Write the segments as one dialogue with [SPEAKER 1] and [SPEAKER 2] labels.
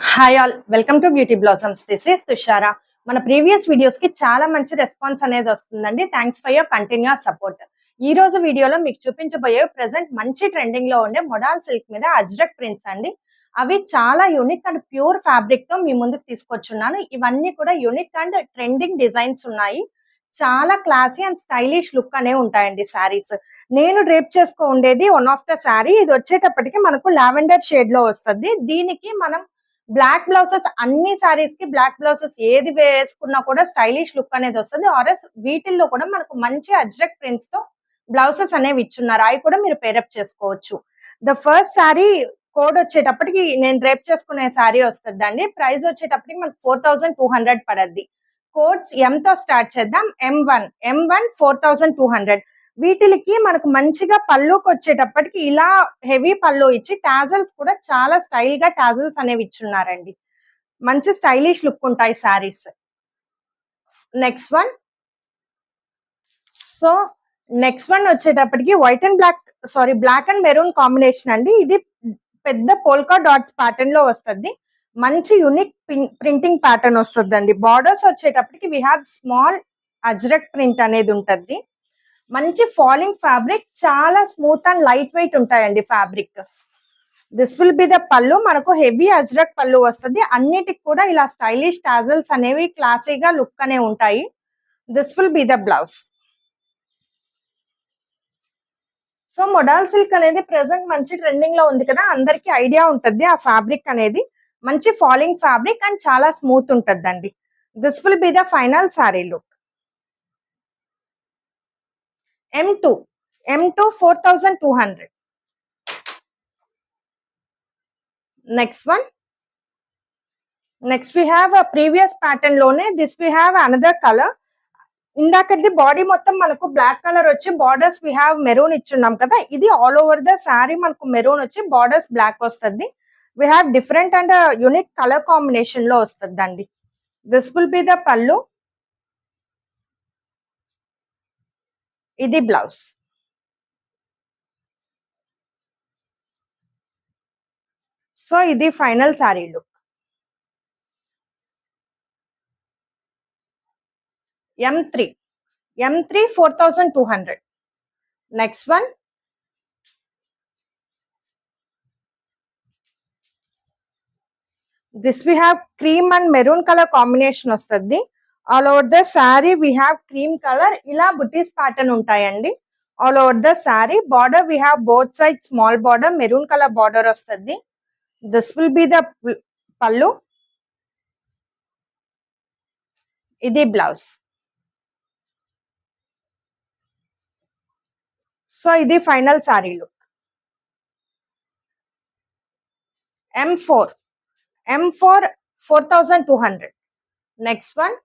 [SPEAKER 1] Hi all, welcome to beauty blossoms. This is Tushara. మన previous videos కి చాలా మంచి రెస్పాన్స్ అనేది వస్తుందండి. Thanks for your continuous support. ఈ రోజు వీడియోలో మీకు చూపించబోయే ప్రెసెంట్ మంచి ట్రెండింగ్ లో ఉండే మొడాల్ సిల్క్ మీద అజ్రక్ ప్రింట్స్ అండి. అవి చాలా యూనిక్ అండ్ ప్యూర్ ఫ్యాబ్రిక్ తో మీ ముందుకు తీసుకొచ్చున్నాను. ఇవన్నీ కూడా యూనిక్ అండ్ ట్రెండింగ్ డిజైన్స్ ఉన్నాయి. చాలా క్లాసీ అండ్ స్టైలిష్ లుక్ అనే ఉంటాయండి శారీస్. నేను డ్రేప్ చేసుకో ఉండేది వన్ ఆఫ్ ద శారీ. ఇది వచ్చేటప్పటికి మనకు లావెండర్ షేడ్ లో వస్తుంది. దీనికి మనం బ్లాక్ బ్లౌజెస్, అన్ని సారీస్ కి బ్లాక్ బ్లౌజెస్ ఏది వేసుకున్నా కూడా స్టైలిష్ లుక్ అనేది వస్తుంది. ఆర్ఎస్ వీటిల్లో కూడా మనకు మంచి అజ్రక్ ప్రింట్స్ తో బ్లౌజెస్ అనేవి ఇచ్చున్నారు. అవి కూడా మీరు పేరప్ చేసుకోవచ్చు. ద ఫస్ట్ శారీ కోడ్ వచ్చేటప్పటికి నేను డ్రేప్ చేసుకునే శారీ వస్తుందండి. ప్రైస్ వచ్చేటప్పటికి మనకు 4200 పడద్ది. కోడ్స్ ఎం తో స్టార్ట్ చేద్దాం. M1 4200. వీటికి మనకు మంచిగా పళ్ళుకి వచ్చేటప్పటికి ఇలా హెవీ పళ్ళు ఇచ్చి టాజల్స్ కూడా చాలా స్టైల్ గా టాజల్స్ అనేవి ఇచ్చున్నారండి. మంచి స్టైలిష్ లుక్ ఉంటాయి sarees. Next one. So next one వచ్చేటప్పటికి white and black and maroon combination అండి. ఇది పెద్ద పోల్కా డాట్స్ ప్యాటర్న్ లో వస్తుంది. మంచి యూనిక్ ప్రింటింగ్ ప్యాటర్న్ వస్తుందండి. బార్డర్స్ వచ్చేటప్పటికి we have small ajrakh print అనేది ఉంటుంది. మంచి ఫాలింగ్ ఫ్యాబ్రిక్, చాలా స్మూత్ అండ్ లైట్ వెయిట్ ఉంటాయండి fabric. This will be the pallu. మనకు హెవీ అజ్రక్ పళ్ళు వస్తుంది. అన్నిటికి కూడా ఇలా స్టైలిష్ టాజల్స్ అనేవి క్లాసీగా లుక్ అనే ఉంటాయి. This will be the blouse. So modal silk అనేది ప్రెసెంట్ మంచి ట్రెండింగ్ లో ఉంది కదా, అందరికి ఐడియా ఉంటుంది ఆ ఫ్యాబ్రిక్ అనేది. మంచి ఫాలింగ్ ఫ్యాబ్రిక్ అండ్ చాలా స్మూత్ ఉంటుందండి. This will be the final sari look. M2 4200. Next one. Next we have a previous pattern lone. This we have another color. ఇందాకది బాడీ మొత్తం మనకు బ్లాక్ కలర్ వచ్చి బార్డర్స్ వి హావ్ మెరూన్ ఇచ్చున్నాం కదా. ఇది all over the sari మనకు maroon వచ్చి borders black వస్తుంది. We have different and unique colour combination లో వస్తుంది అండి. This will be the pallu. ఇది బ్లౌజ్. సో ఇది final sari look. M3 4200. Next one. This we have cream and maroon color combination వస్తుంది. All over the sari we have cream colour. ఇలా బుటీస్ pattern ఉంటాయండి all over the sari. Border we have both side small border, maroon colour border వస్తుంది. This will be the pallu. ఇది blouse. So ఇది final sari look. M4 4200. Next one.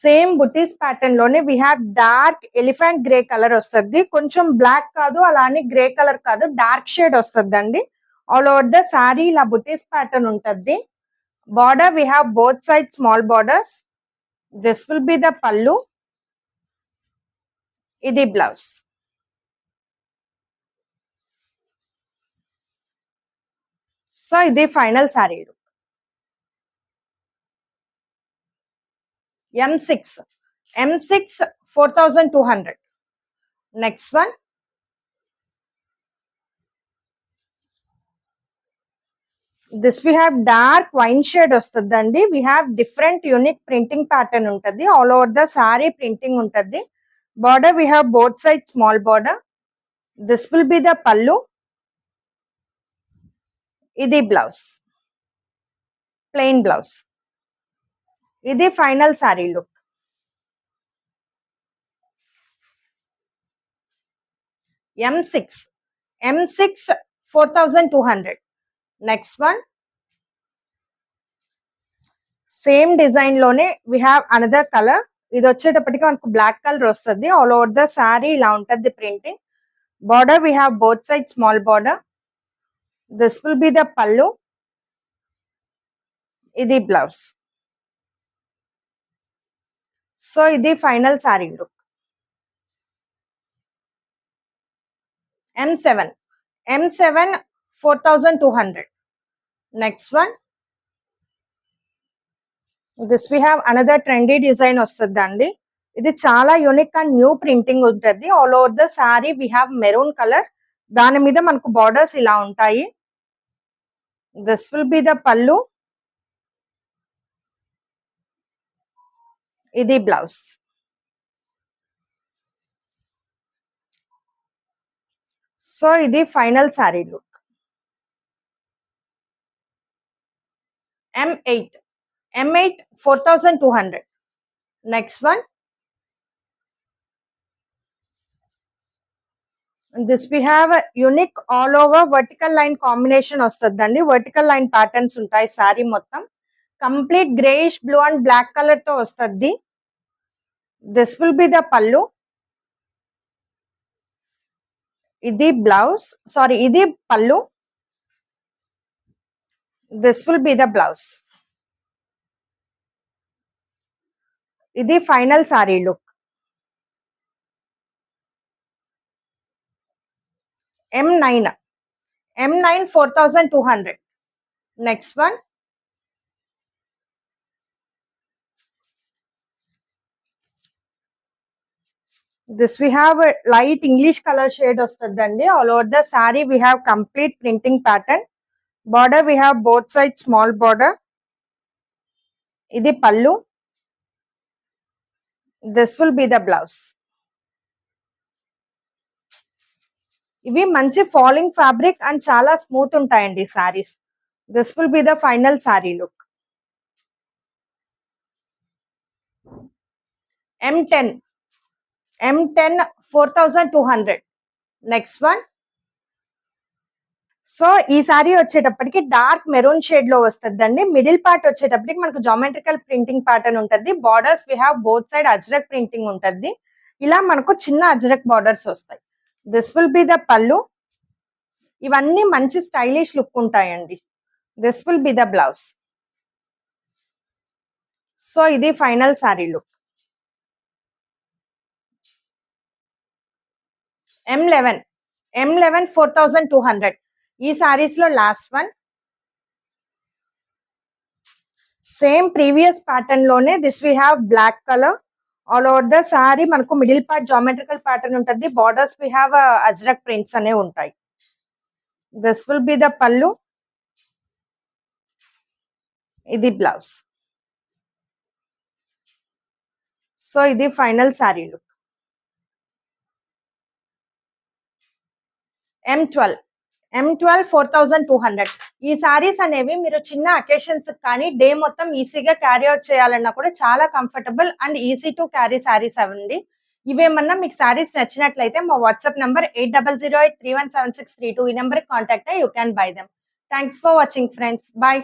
[SPEAKER 1] Same బుటీస్ pattern లోనే we have dark elephant grey colour వస్తుంది. కొంచెం black కాదు, అలానే grey colour కాదు, డార్క్ షేడ్ వస్తుంది అండి. ఆల్ ఓవర్ ద శారీ ఇలా బుటీస్ ప్యాటర్న్ ఉంటుంది. Border we have both side small borders. This will be the pallu. ఇది బ్లౌజ్. సో ఇది final sari look. M6 4200. Next one. This we have dark wine shade వస్తుందండి. We have different unique printing pattern ఉంటుంది. All over the saree printing ఉంటుంది. Border we have both side small border. This will be the pallu. ఇది blouse, plain blouse. ఇది final sari look. M6 4200. Next one. Same design లోనే we have another colour. ఇది వచ్చేటప్పటికి మనకు black colour వస్తుంది. All over the sari ఇలా ఉంటుంది printing. Border we have both side small border. This will be the pallu. ఇది blouse. So ఇది final sari look. M7 M7 4200. Next one, this we have another trendy design వస్తుందండి. ఇది చాలా unique and new printing ఉంటుంది. All over the sari we have maroon colour. దాని మీద మనకు borders ఇలా ఉంటాయి. This will be the pallu. ఇది బ్లౌజ్. సో ఇది final sorry look. M8 4200. Next one, this we have a unique all over vertical line combination వస్తుందండి. Vertical line patterns ఉంటాయి సారీ మొత్తం. Complete greyish blue and black colour తో వస్తుంది. This will be the pallu. ఇది blouse, saree ఇది pallu. This will be the blouse. ఇది final sorry look. M9 4200. Next one, this we have a light English color shade వస్తుందండి. All over the saree we have complete printing pattern. Border we have both sides small border. ఇది పల్లు. This will be the blouse. ఇవి మంచి falling fabric and చాలా smooth ఉంటాయండి saris. This will be the final sorry look. M10 4200. Next one. So ఈ సారీ వచ్చేటప్పటికి dark maroon shade లో వస్తుందండి. మిడిల్ పార్ట్ వచ్చేటప్పటికి మనకు జామెట్రికల్ ప్రింటింగ్ ప్యాటర్న్ ఉంటుంది. Borders we have both side ajrak printing ఉంటుంది. ఇలా మనకు చిన్న అజ్రక్ బార్డర్స్ వస్తాయి. This will be the pallu. ఇవన్నీ మంచి స్టైలిష్ లుక్ ఉంటాయండి. This will be the blouse. So ఇది ఫైనల్ సారీ లుక్. M11 4200. ఈ సారీస్ లో last one. Same previous pattern లోనే this we have black colour. All over the saree మనకు మిడిల్ పార్ట్ జామెట్రికల్ ప్యాటర్న్ ఉంటుంది. Borders we have ajrakh prints అనేవి ఉంటాయి. This will be the pallu. ఇది blouse. So ఇది final sorry look. M12 4200. ఈ సారీస్ అనేవి మీరు చిన్న అకేషన్స్ కానీ డే మొత్తం ఈజీగా క్యారీ అవుట్ చేయాలన్నా కూడా చాలా comfortable and easy to carry sarees అవండి. ఇవేమన్నా మీకు సారీస్ నచ్చినట్లయితే మా వాట్సాప్ నంబర్ 8008317632 ఈ నెంబర్కి కాంటాక్ట్ అయ్యి you can buy them. Thanks for watching friends. Bye.